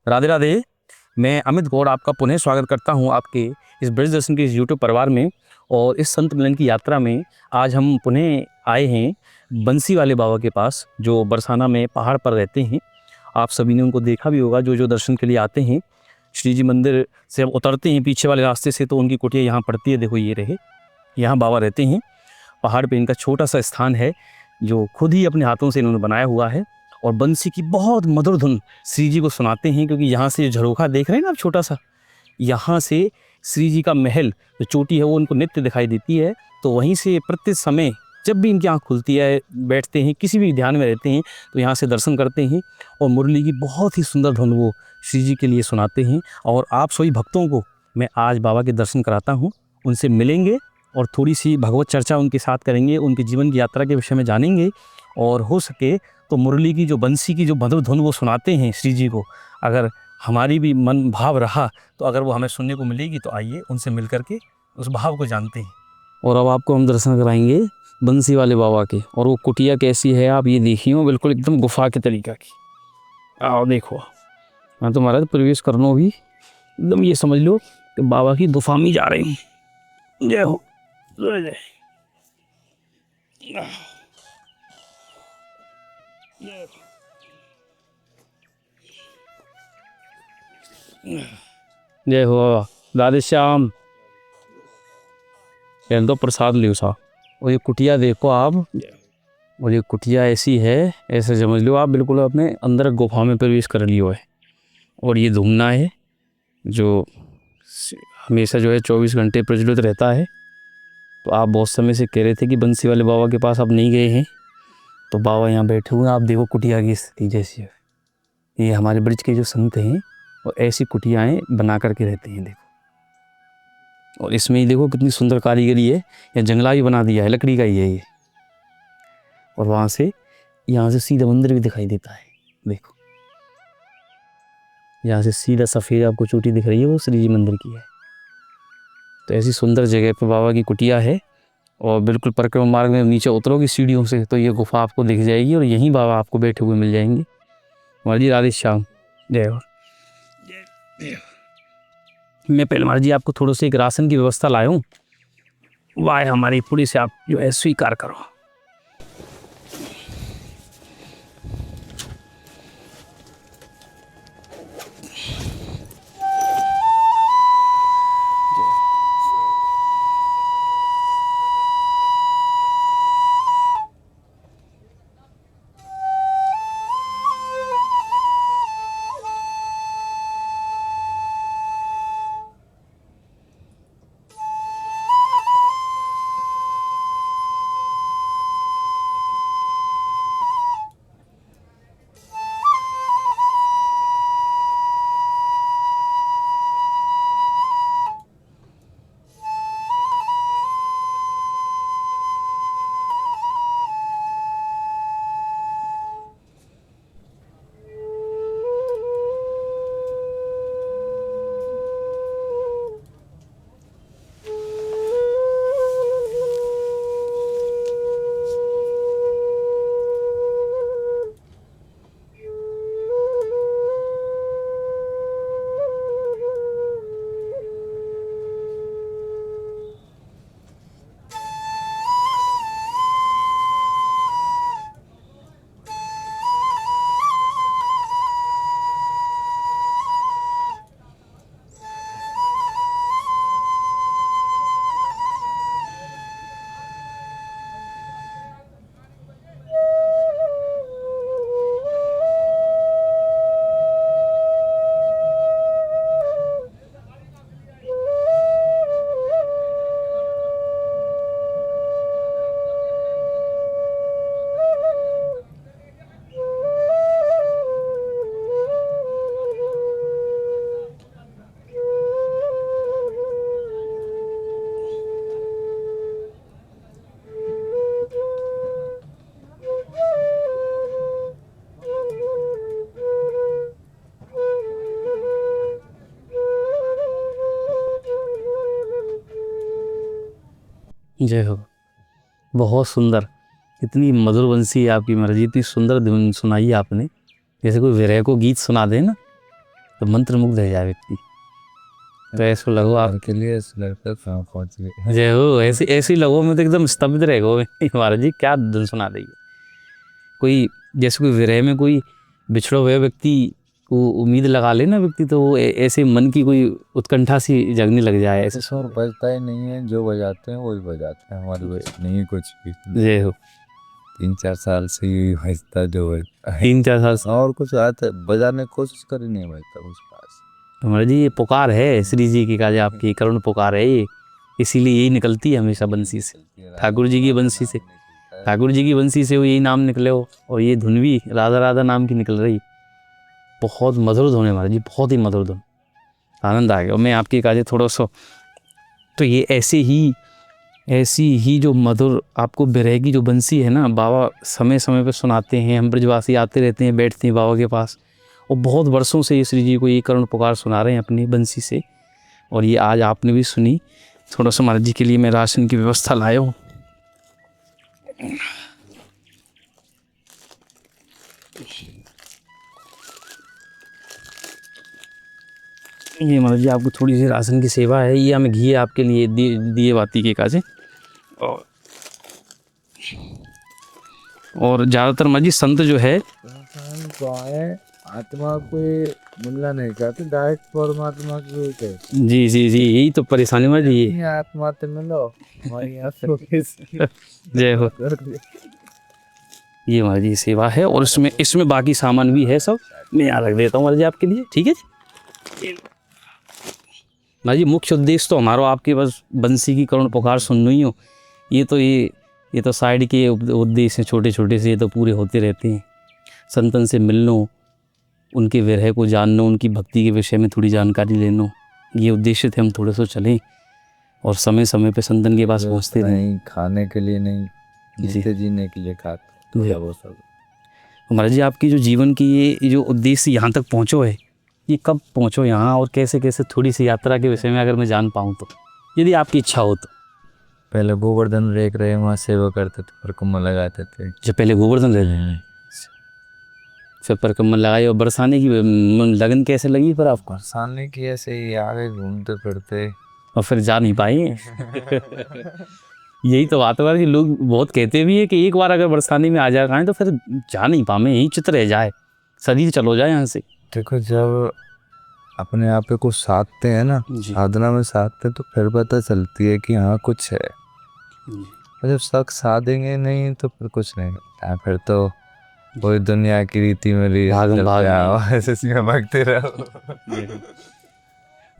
राधे राधे। मैं अमित गौड़ आपका पुनः स्वागत करता हूं आपके इस ब्रज दर्शन के इस यूट्यूब परिवार में। और इस संत मिलन की यात्रा में आज हम पुनः आए हैं बंसी वाले बाबा के पास, जो बरसाना में पहाड़ पर रहते हैं। आप सभी ने उनको देखा भी होगा, जो जो दर्शन के लिए आते हैं। श्री जी मंदिर से अब उतरते हैं पीछे वाले रास्ते से तो उनकी कुटिया यहाँ पड़ती है। देखो ये रहे, यहाँ बाबा रहते हैं। पहाड़ पे इनका छोटा सा स्थान है जो खुद ही अपने हाथों से इन्होंने बनाया हुआ है। और बंसी की बहुत मधुर धुन श्री जी को सुनाते हैं, क्योंकि यहाँ से जो झरोखा देख रहे हैं ना आप, छोटा सा, यहाँ से श्री जी का महल जो चोटी है वो उनको नित्य दिखाई देती है। तो वहीं से प्रत्येक समय जब भी इनकी आँख खुलती है, बैठते हैं, किसी भी ध्यान में रहते हैं, तो यहाँ से दर्शन करते हैं। और मुरली की बहुत ही सुंदर धुन वो श्री जी के लिए सुनाते हैं। और आप सभी भक्तों को मैं आज बाबा के दर्शन कराता हूँ। उनसे मिलेंगे और थोड़ी सी भगवत चर्चा उनके साथ करेंगे, उनके जीवन की यात्रा के विषय में जानेंगे। और हो सके तो मुरली की जो बंसी की जो मधुर धुन वो सुनाते हैं श्री जी को, अगर हमारी भी मन भाव रहा तो अगर वो हमें सुनने को मिलेगी, तो आइए उनसे मिल करके उस भाव को जानते हैं। और अब आपको हम दर्शन कराएंगे बंसी वाले बाबा के। और वो कुटिया कैसी है आप ये देखिए, वो बिल्कुल एकदम गुफा के तरीका की। आओ देखो, मैं तो महाराज प्रवेश करना भी एकदम ये समझ लो कि बाबा की गुफा में जा रहे हूँ। जय हो, जय जय हो बाबा। राधे श्याम। तो प्रसाद लियो सा। और ये कुटिया देखो आप, और ये कुटिया ऐसी है, ऐसे समझ लो आप बिल्कुल अपने अंदर गुफा में प्रवेश कर लियो है। और ये धूमना है जो हमेशा जो है 24 घंटे प्रज्वलित रहता है। तो आप बहुत समय से कह रहे थे कि बंसी वाले बाबा के पास आप नहीं गए हैं, तो बाबा यहाँ बैठे हुए हैं। आप देखो कुटिया की स्थिति जैसी है। ये हमारे ब्रज के जो संत हैं और ऐसी कुटियाएँ बना करके रहते हैं। देखो, और इसमें ही देखो कितनी सुंदर कारीगरी है। या जंगला भी बना दिया है, लकड़ी का ही है ये। और वहाँ से यहाँ से सीधा मंदिर भी दिखाई देता है। देखो, यहाँ से सीधा सफ़ेद आपको चोटी दिख रही है, वो श्री जी मंदिर की है। तो ऐसी सुंदर जगह पर बाबा की कुटिया है। और बिल्कुल परिक्रमा मार्ग में नीचे उतरोगे सीढ़ियों से तो ये गुफा आपको दिख जाएगी, और यहीं बाबा आपको बैठे हुए मिल जाएंगे। महाराज जी राधे श्याम। जय हो। मैं पहले महाराज जी आपको थोड़ा सा एक राशन की व्यवस्था लाया हूँ, वाह हमारी पूरी से आप जो है स्वीकार करो। जय हो। बहुत सुंदर, इतनी मधुर बंसी है आपकी महाराज जी, इतनी सुंदर धुन सुनाई आपने, जैसे कोई विरह को गीत सुना दे ना, तो मंत्रमुग्ध रह जाए व्यक्ति। तो ऐसा लगो आप के लिए लगता कहाँ पहुँच गए। जय हो, ऐसी ऐसी लगो में तो एकदम स्तब्ध रह गो महाराज जी, क्या धुन सुना रही है। कोई जैसे कोई विरह में कोई बिछड़ा हुए व्यक्ति को उम्मीद लगा ले ना व्यक्ति, तो वो ऐसे मन की कोई उत्कंठा सी जगने लग जाए ऐसे। शोर बजता ही नहीं है, जो बजाते हैं वही बजाते हैं, हमारे नहीं है कुछ भी। जय हो। 3-4 साल से ही बजता जो बजता है। 3-4 साल से और कुछ आता बजाने की कोशिश करी नहीं बजता कुछ पास। महाराज जी ये पुकार है श्री जी की, काज आपकी करुण पुकार है ये, इसीलिए यही निकलती है हमेशा बंसी से, ठाकुर जी की बंसी से। ठाकुर जी की बंसी से वो यही नाम निकले हो, और ये धुन भी राधा राधा नाम की निकल रही। बहुत मधुर धुन है महाराज जी, बहुत ही मधुर धुन, आनंद आ गया। और मैं आपकी काजे थोड़ा सा, तो ये ऐसी ही जो मधुर आपको बिरह की जो बंसी है ना, बाबा समय समय पे सुनाते हैं। हम ब्रजवासी आते रहते हैं, बैठते हैं बाबा के पास, और बहुत वर्षों से ये श्री जी को ये करुण पुकार सुना रहे हैं अपनी बंसी से। और ये आज आपने भी सुनी। थोड़ा सा महाराज जी के लिए मैं राशन की व्यवस्था लाया हूँ। ये महाराज जी आपको थोड़ी सी राशन की सेवा है, ये हमें घी आपके लिए दिए बाती के काजे। और ज़्यादातर महाराज जी संत जो है आत्मा को मिलना नहीं चाहते, डायरेक्ट परमात्मा को कहते। जी जी जी, यही तो परेशानी महाराज जी, ये आत्मा तो मिलो हमारी जय हो। ये महाराज जी सेवा है, और इसमें बाकी सामान भी है सब, मैं यहाँ रख देता हूँ महाराज जी आपके लिए, ठीक है जी। महाराज जी मुख्य उद्देश्य तो हमारा आपके बस बंसी की करुण पुकार सुनना ही हो। ये तो साइड के उद्देश्य हैं छोटे छोटे से, ये तो पूरे होते रहते हैं। संतन से मिलनो, उनके विरह को जानना, उनकी भक्ति के विषय में थोड़ी जानकारी लेना, ये उद्देश्य थे हम थोड़े सो चलें और समय समय पे संतन के पास पहुँचते रहें। नहीं खाने के लिए नहीं, जीने के लिए खाते वो सब। महाराज जी आपकी जो जीवन की ये जो उद्देश्य यहाँ तक पहुँचो है, ये कब पहुँचो यहाँ, और कैसे कैसे, थोड़ी सी यात्रा के विषय में अगर मैं जान पाऊँ तो, यदि आपकी इच्छा हो तो। पहले गोवर्धन रेख रहे वहाँ सेवा करते थे, परिक्रमा लगाते थे। जब पहले गोवर्धन रह रहे, फिर परिक्रमा लगाई, और बरसाने की लगन कैसे लगी पर आपको? बरसाने की ऐसे ही आगे घूमते फिरते, और फिर जा नहीं पाए। यही तो बात है कि लोग बहुत कहते भी है कि एक बार अगर बरसाने में आ जाए तो फिर जा नहीं पाए, यही चित्र रह जाए, शरीर चलो जाए यहाँ से। देखो जब अपने आप पे कुछ साधते हैं ना, साधना में साधते तो फिर पता चलती है कि हाँ कुछ है। जब शक साधेंगे नहीं तो फिर कुछ नहीं है, फिर तो कोई दुनिया की रीति में भागते रहो।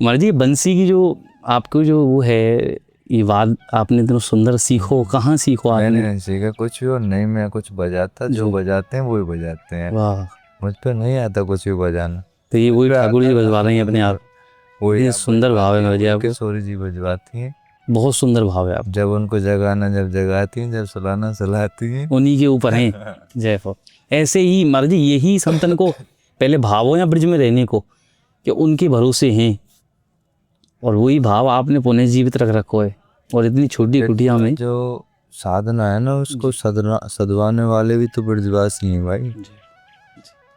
महाराज जी बंसी की जो आपको जो वो है ये वाद आपने इतना सुंदर सीखो, कहाँ सीखो आपने? मैंने सीखा कुछ भी और नहीं, मैं कुछ बजाता, जो बजाते हैं वही बजाते हैं। वाह, मुझ पे नहीं आता कुछ भी बजाना। तो ये वही ठाकुर जी बजवा रहे हैं अपने आप। वही सुंदर भाव है महाराज जी आपके। किशोरी जी बजवाती हैं, बहुत सुंदर भाव है आप। जब उनको जगाना जब जगाती हैं, जब सुलाना सुलाती हैं, उन्हीं के ऊपर हैं। जय हो। ऐसे ही महाराज जी यही संतन को पहले भाव हो या ब्रिज में रहने को, कि उनके भरोसे हैं, और वही भाव आपने पुनः जीवित रख रखो है। और इतनी छोटी कुटिया में जो साधना है ना, उसको सदवाने वाले भी तो ब्रजवासी हैं भाई।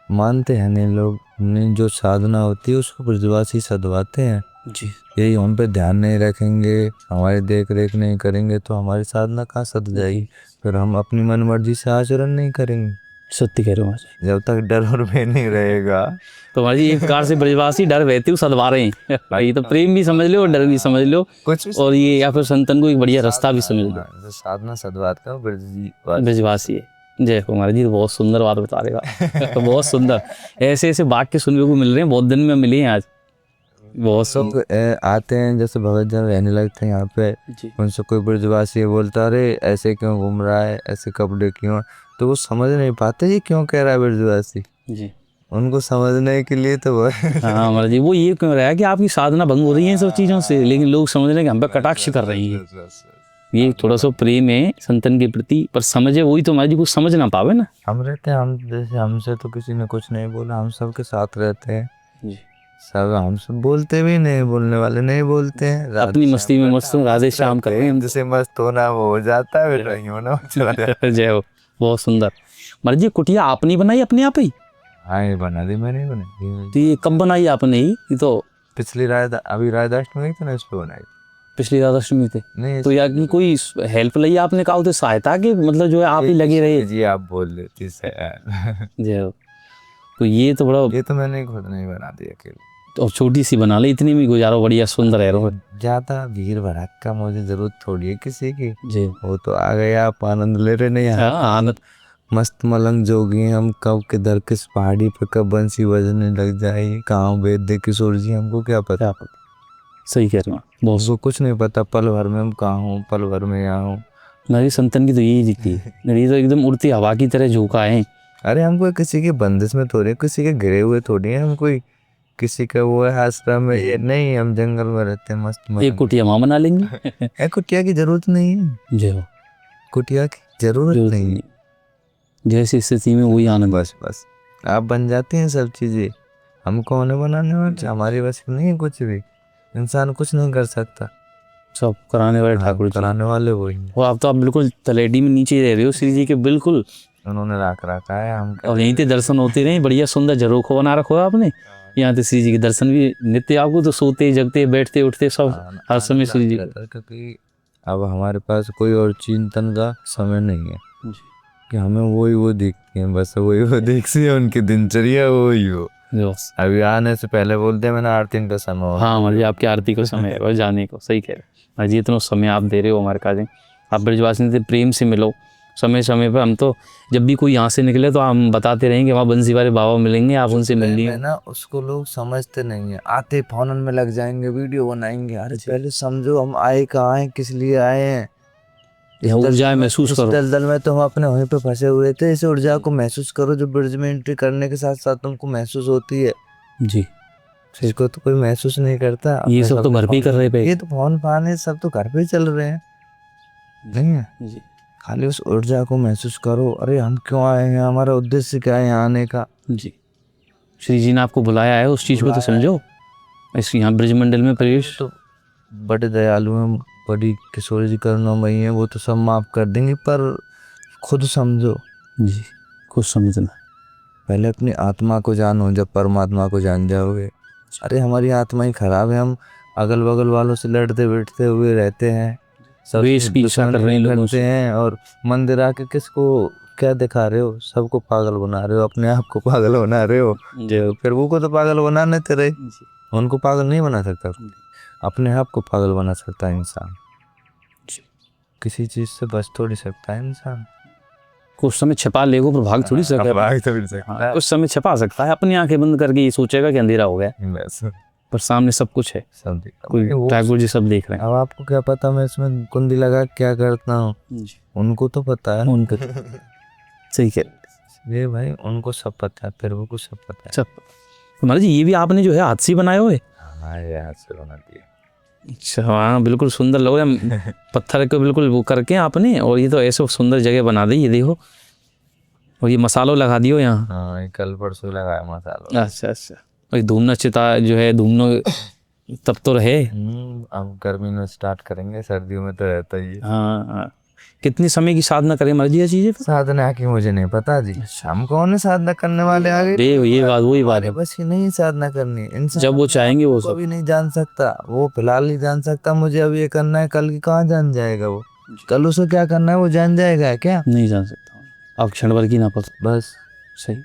मानते हैं नहीं लोग, नहीं जो साधना होती है उसको ब्रजवासी सदवाते हैं जी। यही हम पे ध्यान नहीं रखेंगे, हमारी देख रेख नहीं करेंगे तो हमारी साधना कहाँ सद जाएगी। फिर हम अपनी मन मर्जी से आचरण नहीं करेंगे। सत्य कह रहे हो। जब तक डर और भय नहीं रहेगा तो महाराज जी एक प्रकार से ब्रजवासी डर बहते हुए सदवा रहे हैं भाई, तो प्रेम भी समझ लो और डर भी समझ लो कुछ, और ये या फिर संतन को एक बढ़िया रास्ता भी समझ लो। साधना सदवाता है ब्रजवासी है। जय हो महाराज जी, तो बहुत सुंदर बात बता रहेगा। तो बहुत सुंदर ऐसे ऐसे वाक्य सुनने को मिल रहे हैं, बहुत दिन में मिले हैं आज। बहुत सब आते हैं, जैसे भगत जन रहने लगते हैं यहाँ पे, उनसे कोई ब्रजवासी बोलता अरे ऐसे क्यों घूम रहा है, ऐसे कपड़े क्यों, तो वो समझ नहीं पाते ये क्यों कह रहा है ब्रजवासी जी। उनको समझने के लिए तो वो हाँ महाराज जी, वो ये क्यों रहा है कि आपकी साधना भंग हो रही है इन सब चीज़ों से, लेकिन लोग समझ रहे हैं कि हम पे कटाक्ष कर रही है। ये थोड़ा सा प्रेम है संतन के प्रति, पर समझे वही तो महाराज जी कुछ समझ ना पावे ना। हम रहते हैं, हम जैसे हमसे तो किसी ने कुछ नहीं बोला, हम सबके साथ रहते हैं जी। सब, हम सब बोलते भी नहीं, बोलने वाले नहीं बोलते हैं, अपनी मस्ती में मस्त राधे श्याम करें हम, जैसे मस्त होना वो हो जाता है, बेटा ही होना चला जाता है। जय हो। बहुत सुंदर महाराज जी, कुटिया आपने बनाई अपने आप ही? हाँ ये बना दी मैंने, बनाई तो ये कब बनाई आपने? ये तो पिछली अभी राधाष्टमी गई थी ना, इस पे बनाई। पिछली राधाष्टमी थे। नहीं तो यार की कोई हेल्प ली आपने, कहा तो सहायता की, मतलब जो है आप ही लगे रहे? जी आप बोल देती से जय हो। तो ये तो बड़ा, ये तो मैंने खुद नहीं बना दी अकेले। तो छोटी सी बना ली, इतनी में गुजारो, बढ़िया सुंदर है रो। ज्यादा भीड़ भड़ाका मुझे जरूरत थोड़ी है किसी की। जी वो तो आ गए, आप आनंद ले रहे नहीं। हाँ आनंद। मस्त मलंग जोगी हैं हम, कब किधर किस पहाड़ी पे कब बंसी बजने लग जाए, कहाँ भेज दे किशोर जी, हमको क्या पता। सही कह रहे हो बहुत। उसको कुछ नहीं पता, पल भर में हम कहाँ हूँ, पल भर में यहाँ हूँ। नरी संतन की तो यही दिखती है, नरी तो एकदम उड़ती हवा की तरह झोंका है। अरे हम कोई किसी की बंदिश में थोड़ी, किसी के घिरे हुए थोड़ी हैं हम, कोई किसी का वो है आश्रम में, ये नहीं, हम जंगल में रहते हैं मस्त मस्त। एक कुटिया माँ बना लेंगे। कुटिया की जरूरत नहीं है, जय हो। कुटिया की जरूरत नहीं है। जैसी स्थिति में वही आनंद। बस आप बन जाती हैं सब चीजें, हम कौन है बनाने वाले, हमारी बस में नहीं है कुछ भी, इंसान कुछ नहीं कर सकता, सब कराने वाले ठाकुर जी, कराने वाले वही हैं। और आप तो आप बिल्कुल तलेडी में नीचे रह रहे हो श्री जी के, बिल्कुल। उन्होंने रखा है हम, और यहीं पे दर्शन होते रहे, बढ़िया सुंदर झरोखा बना रखो है आपने। यहाँ तो श्री जी के दर्शन भी नित्य, आपको तो सोते जगते बैठते उठते सब हर समय श्री जी। क्योंकि अब हमारे पास कोई और चिंतन का समय नहीं है कि हमें वही वो दिखती है, बस वही वो दिखती है, उनकी दिनचर्या वही हो। अभी आने से पहले बोलते हैं मैंने आरती का समय हो। हाँ मतलब आपकी आरती को समय है बस जाने को, सही कह रहे हैं जी। इतना समय आप दे रहे हो हमारे काज, आप ब्रजवासी से प्रेम से मिलो समय समय पर। हम तो जब भी कोई यहाँ से निकले तो हम बताते रहेंगे वहाँ बंसी वाले बाबा मिलेंगे, आप उनसे मिल लीजिए ना। उसको लोग समझते नहीं है, आते फोन में लग जाएंगे, वीडियो बनाएंगे। अरे पहले समझो हम आए कहाँ हैं, किस लिए आए हैं, ऊर्जा महसूस करो। दलदल में तो हम अपने वहीं पे फंसे हुए थे, इस ऊर्जा को महसूस करो जो ब्रिज में एंट्री करने के साथ साथ तुमको महसूस होती है जी। इसको तो कोई महसूस नहीं करता। ये सब तो घर पे ही कर रहे पे, ये तो फोन फाने सब तो घर पे चल रहे हैं, नहीं है जी। खाली उस ऊर्जा को महसूस करो, अरे हम क्यों आए हैं, हमारा उद्देश्य क्या है यहाँ आने का। जी श्री जी ने आपको बुलाया है, उस चीज को तो समझो। इस यहाँ ब्रजमंडल में प्रवेश, तो बड़े दयालु हैं, बड़ी किशोर जी करुणामयी हैं, वो तो सब माफ कर देंगे, पर खुद समझो जी, खुद समझना। पहले अपनी आत्मा को जानो, जब परमात्मा को जान जाओगे। अरे हमारी आत्मा ही खराब है, हम अगल बगल वालों से लड़ते बैठते हुए रहते हैं, सब पीछा कर रहे हैं करते हैं, और मंदिर आके किसको क्या दिखा रहे हो, सबको पागल बना रहे हो, अपने आप को पागल बना रहे हो। फिर वो को तो पागल बनाने तेरे, उनको पागल नहीं बना सकता, अपने आप को पागल बना सकता है इंसान। किसी चीज से बच थोड़ी सकता है इंसान, कुछ समय छिपा लेगो पर भाग थोड़ी सकता है। कुछ समय छिपा सकता है, अपनी आंखें बंद करके ये सोचेगा कि अंधेरा हो गया, पर सामने सब कुछ है, सब कोई ठाकुर जी सब देख रहे हैं। अब आपको क्या पता मैं इसमें कुंडी लगा क्या करता हूँ, उनको तो पता है, उनको सही कह ये भाई, उनको सब पता है, फिर वो कुछ सब पता है सब। महाराज जी ये भी आपने जो है हाथ से बनाए हुए? हाँ ये हाथ से बना दिया। अच्छा हाँ बिल्कुल सुंदर लग रहा है, पत्थर को बिल्कुल वो करके आपने, और ये तो ऐसे सुंदर जगह बना दी, ये देखो। और ये मसालों लगा दियो यहाँ? हाँ ये कल परसों लगाया मसालों। अच्छा अच्छा। और धूमना चिता जो है, धूमना तब तो रहे। अब गर्मी में स्टार्ट करेंगे, सर्दियों में तो रहता ही है। हाँ हाँ। कितनी समय की साधना करें महाराज जी ये चीजें? साधना की मुझे नहीं पता जी, हम कौन है साधना करने वाले आगे। ये बात वही बात है, बस ये नहीं साधना करनी, इंसान जब वो चाहेंगे वो सब कभी नहीं जान सकता, वो फिलहाल नहीं जान सकता मुझे अब ये करना है, कल की कहाँ जान जाएगा वो, कल उसे क्या करना है वो जान जाएगा क्या, नहीं जान सकता। आप क्षण भर की ना पता, बस सही।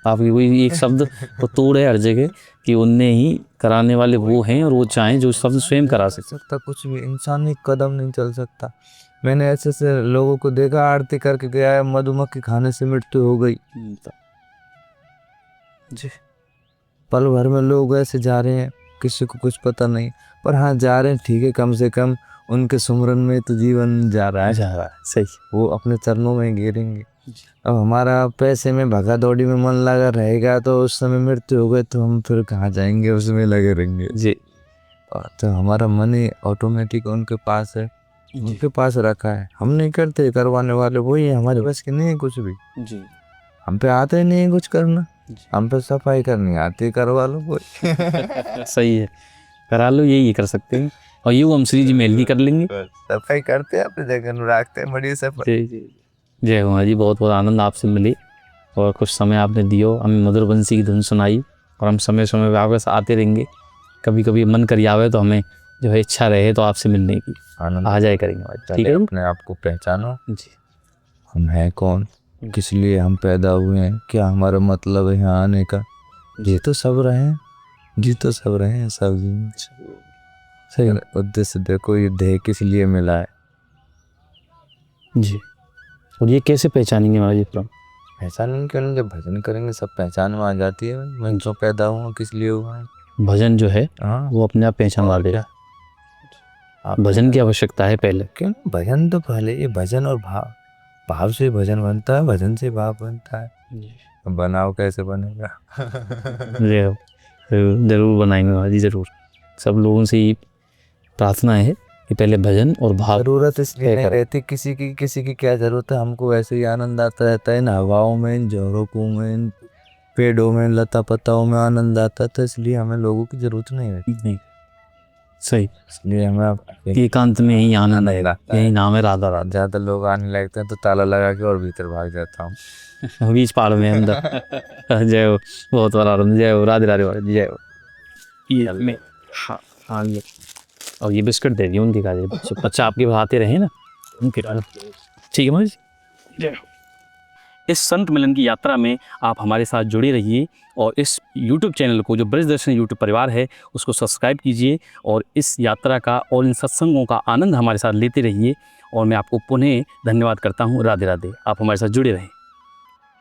आपकी वही एक शब्द वो तोड़ है हर जगह कि उनने ही कराने वाले वो हैं, और वो चाहें जो शब्द स्वयं करा सकता कुछ भी, इंसान एक कदम नहीं चल सकता। मैंने ऐसे ऐसे लोगों को देखा, आरती करके गया है, मधुमक्खी खाने से मृत्यु हो गई जी। पल भर में लोग ऐसे जा रहे हैं, किसी को कुछ पता नहीं, पर हाँ जा रहे हैं, ठीक है, कम से कम उनके सुमरन में तो जीवन जा रहा है सही, वो अपने चरणों में गिरेंगे। अब हमारा पैसे में भागा दौड़ी में मन लगा रहेगा, तो उस समय मृत्यु हो गए तो हम फिर कहाँ जाएंगे, उसमें लगे रहेंगे जी। तो हमारा मन ही ऑटोमेटिक उनके पास है, उनके पास रखा है, हम नहीं करते, करवाने वाले वही है, हमारे पास की नहीं है कुछ भी जी। हम पे आता ही नहीं है कुछ करना, हम पे सफाई करनी आती है, करवा लो कोई। सही है, करा लो, यही कर सकते हैं, और ये हम श्री जी मेल भी कर लेंगे, सफाई करते हैं अपने जगह रखते हैं, बड़ी सफाई। जय हो जी, बहुत बहुत आनंद आपसे मिले, और कुछ समय आपने दियो, हमें मधुर बंसी की धुन सुनाई, और हम समय समय पर आपके साथ आते रहेंगे। कभी कभी मन कर आवे तो हमें जो है इच्छा रहे तो आपसे मिलने की आनंद आ जाए करेंगे भाई। ठीक है अपने आप को पहचानो, जी। हम हैं कौन, किस लिए हम पैदा हुए हैं, क्या हमारा मतलब है यहाँ आने का। ये तो सब रहे हैं, जी तो सब रहे हैं सब सही उद्देश्य देखो, ये देह किस लिए मिला है जी। और ये कैसे पहचानेंगे महाराज जी फिर? पहचान क्यों, जब भजन करेंगे सब पहचान में आ जाती है, मैं क्यों पैदा हुआ, किस लिए हुआ है। भजन जो है हाँ, वो अपने आप पहचानवा देगा। भजन की आवश्यकता है पहले। क्यों, भजन तो पहले, ये भजन और भाव, भाव से भजन बनता है, भजन से भाव बनता है। बनाओ कैसे बनेगा जरूर बनाएंगे महाराज जी, जरूर। सब लोगों से ही प्रार्थना है कि पहले भजन और भाव। जरूरत इसलिए नहीं रहती किसी की क्या जरूरत है, हमको वैसे ही आनंद आता रहता है इन हवाओं में, इन झरोकों में, इन पेड़ों में, लता पताओं में आनंद आता है, तो इसलिए हमें लोगों की जरूरत नहीं रहती। नहीं, सही। इसलिए हमें एकांत में ही आनंद है, यही नाम है राधा राधा। ज्यादा लोग आने लगते हैं तो ताला लगा के और भीतर भाग जाता हूँ बीच पहाड़ में अंदर। जय हो, बहुत बड़ा आनंद। जय हो, राधे राधे महाराज जी, जय हो। ये में हाँ हाँ ये, और ये बिस्किट दे दिए उनके काजे, बच्चा आपके आते रहे ना उनके। ठीक है महाराज जी, जय हो। इस संत मिलन की यात्रा में आप हमारे साथ जुड़े रहिए, और इस YouTube चैनल को, जो ब्रज दर्शन YouTube परिवार है, उसको सब्सक्राइब कीजिए, और इस यात्रा का और इन सत्संगों का आनंद हमारे साथ लेते रहिए। और मैं आपको पुनः धन्यवाद करता हूँ। राधे राधे। आप हमारे साथ जुड़े रहें।